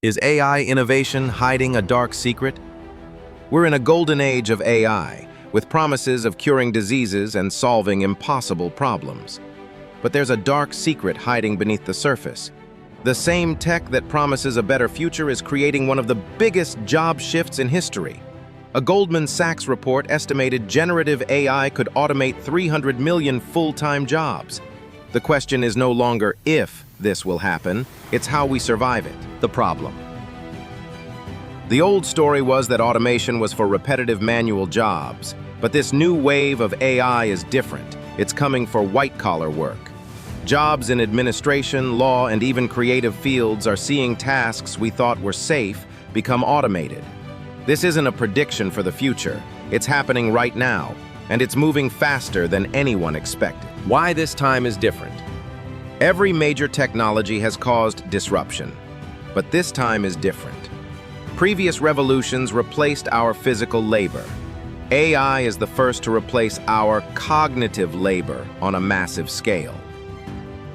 Is AI innovation hiding a dark secret? We're in a golden age of AI, with promises of curing diseases and solving impossible problems. But there's a dark secret hiding beneath the surface. The same tech that promises a better future is creating one of the biggest job shifts in history. A Goldman Sachs report estimated generative AI could automate 300 million full-time jobs. The question is no longer if this will happen, it's how we survive it. The problem. The old story was that automation was for repetitive manual jobs, but this new wave of AI is different. It's coming for white-collar work. Jobs in administration, law, and even creative fields are seeing tasks we thought were safe become automated. This isn't a prediction for the future. It's happening right now, and it's moving faster than anyone expected. Why this time is different? Every major technology has caused disruption, but this time is different. Previous revolutions replaced our physical labor. AI is the first to replace our cognitive labor on a massive scale.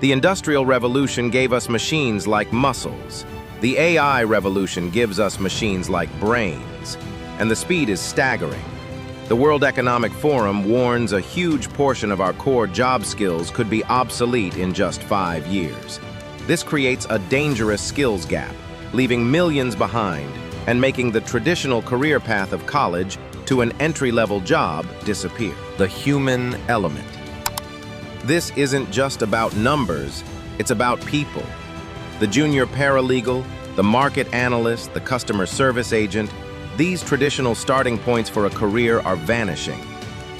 The Industrial Revolution gave us machines like muscles. The AI revolution gives us machines like brains, and the speed is staggering. The World Economic Forum warns a huge portion of our core job skills could be obsolete in just 5 years. This creates a dangerous skills gap, leaving millions behind and making the traditional career path of college to an entry-level job disappear. The human element. This isn't just about numbers, it's about people. The junior paralegal, the market analyst, the customer service agent, these traditional starting points for a career are vanishing.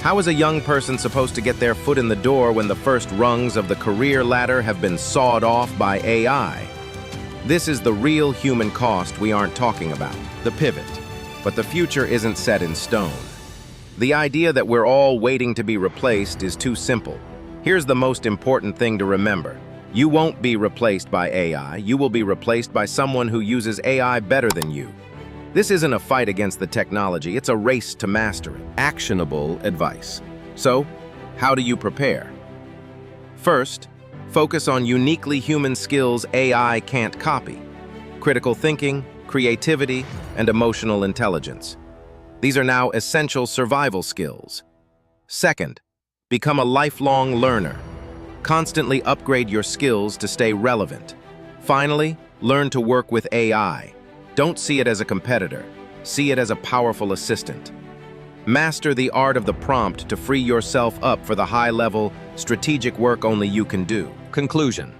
How is a young person supposed to get their foot in the door when the first rungs of the career ladder have been sawed off by AI? This is the real human cost we aren't talking about, the pivot. But the future isn't set in stone. The idea that we're all waiting to be replaced is too simple. Here's the most important thing to remember. You won't be replaced by AI, you will be replaced by someone who uses AI better than you. This isn't a fight against the technology, it's a race to master it. Actionable advice. So, how do you prepare? First, focus on uniquely human skills AI can't copy. Critical thinking, creativity, and emotional intelligence. These are now essential survival skills. Second, become a lifelong learner. Constantly upgrade your skills to stay relevant. Finally, learn to work with AI. Don't see it as a competitor. See it as a powerful assistant. Master the art of the prompt to free yourself up for the high-level, strategic work only you can do. Conclusion.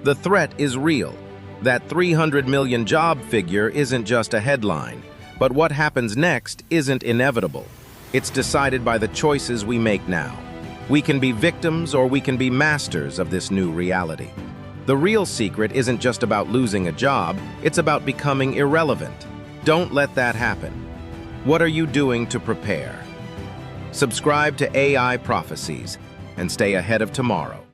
The threat is real. That 300 million job figure isn't just a headline, but what happens next isn't inevitable. It's decided by the choices we make now. We can be victims or we can be masters of this new reality. The real secret isn't just about losing a job, it's about becoming irrelevant. Don't let that happen. What are you doing to prepare? Subscribe to AI Prophecies and stay ahead of tomorrow.